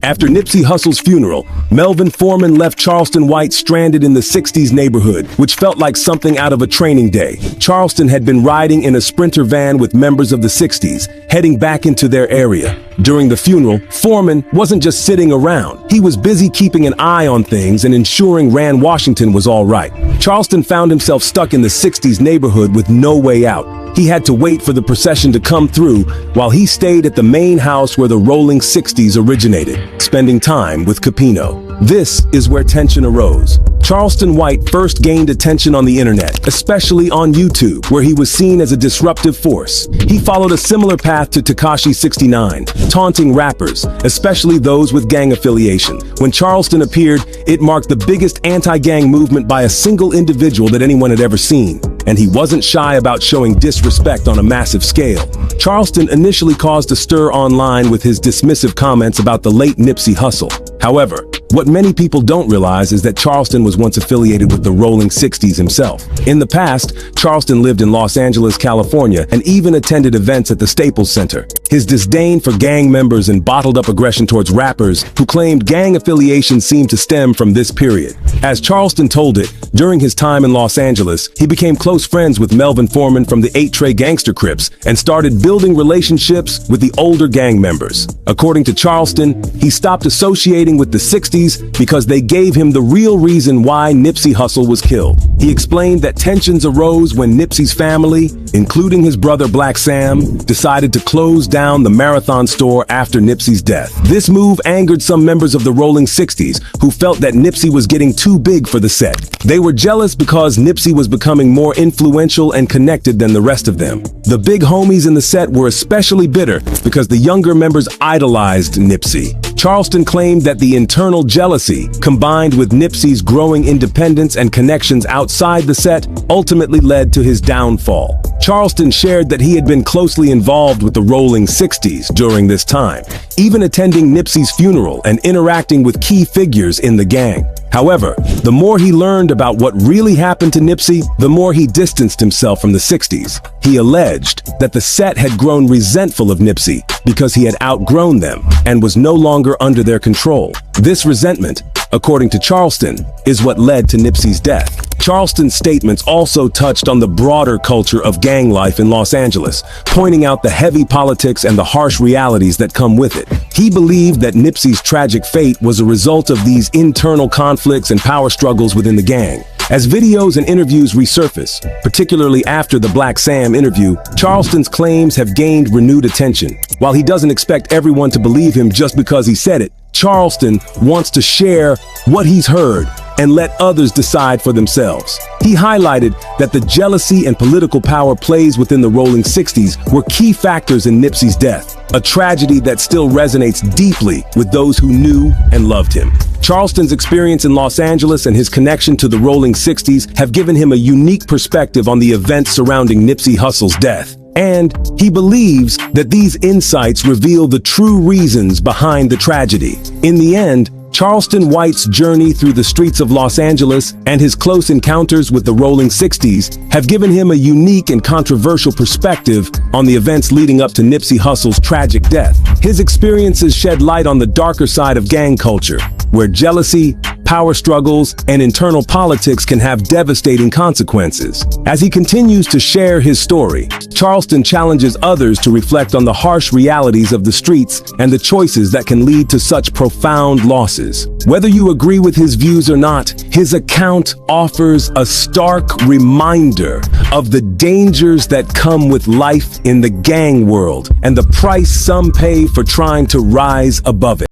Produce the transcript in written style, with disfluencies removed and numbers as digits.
After Nipsey Hussle's funeral, Melvin Foreman left Charleston White stranded in the 60s neighborhood, which felt like something out of a training day. Charleston had been riding in a Sprinter van with members of the 60s, heading back into their area. During the funeral, Foreman wasn't just sitting around. He was busy keeping an eye on things and ensuring Rand Washington was all right. Charleston found himself stuck in the 60s neighborhood with no way out. He had to wait for the procession to come through while he stayed at the main house where the Rolling 60s originated, spending time with Capino. This is where tension arose. Charleston White first gained attention on the internet, especially on YouTube, where he was seen as a disruptive force. He followed a similar path to Tekashi 69, taunting rappers, especially those with gang affiliation. When Charleston appeared, it marked the biggest anti-gang movement by a single individual that anyone had ever seen, and he wasn't shy about showing disrespect on a massive scale. Charleston initially caused a stir online with his dismissive comments about the late Nipsey Hussle. However, what many people don't realize is that Charleston was once affiliated with the Rolling 60s himself. In the past, Charleston lived in Los Angeles, California, and even attended events at the Staples Center. His disdain for gang members and bottled-up aggression towards rappers who claimed gang affiliation seemed to stem from this period. As Charleston told it, during his time in Los Angeles, he became close friends with Melvin Foreman from the 8-Tray Gangster Crips and started building relationships with the older gang members. According to Charleston, he stopped associating with the 60s because they gave him the real reason why Nipsey Hussle was killed. He explained that tensions arose when Nipsey's family, including his brother Black Sam, decided to close down the Marathon store after Nipsey's death. This move angered some members of the Rolling 60s who felt that Nipsey was getting too big for the set. They were jealous because Nipsey was becoming more influential and connected than the rest of them. The big homies in the set were especially bitter because the younger members idolized Nipsey. Charleston claimed that the internal jealousy, combined with Nipsey's growing independence and connections outside the set, ultimately led to his downfall. Charleston shared that he had been closely involved with the Rolling 60s during this time, even attending Nipsey's funeral and interacting with key figures in the gang. However, the more he learned about what really happened to Nipsey, the more he distanced himself from the 60s. He alleged that the set had grown resentful of Nipsey because he had outgrown them and was no longer under their control. This resentment, according to Charleston, is what led to Nipsey's death. Charleston's statements also touched on the broader culture of gang life in Los Angeles, pointing out the heavy politics and the harsh realities that come with it. He believed that Nipsey's tragic fate was a result of these internal conflicts and power struggles within the gang. As videos and interviews resurface, particularly after the Black Sam interview, Charleston's claims have gained renewed attention. While he doesn't expect everyone to believe him just because he said it, Charleston wants to share what he's heard and let others decide for themselves. He highlighted that the jealousy and political power plays within the Rolling 60s were key factors in Nipsey's death, a tragedy that still resonates deeply with those who knew and loved him. Charleston's experience in Los Angeles and his connection to the Rolling 60s have given him a unique perspective on the events surrounding Nipsey Hussle's death. And he believes that these insights reveal the true reasons behind the tragedy. In the end, Charleston White's journey through the streets of Los Angeles and his close encounters with the Rolling 60s have given him a unique and controversial perspective on the events leading up to Nipsey Hussle's tragic death. His experiences shed light on the darker side of gang culture, where jealousy, power struggles, and internal politics can have devastating consequences. As he continues to share his story, Charleston challenges others to reflect on the harsh realities of the streets and the choices that can lead to such profound losses. Whether you agree with his views or not, his account offers a stark reminder of the dangers that come with life in the gang world and the price some pay for trying to rise above it.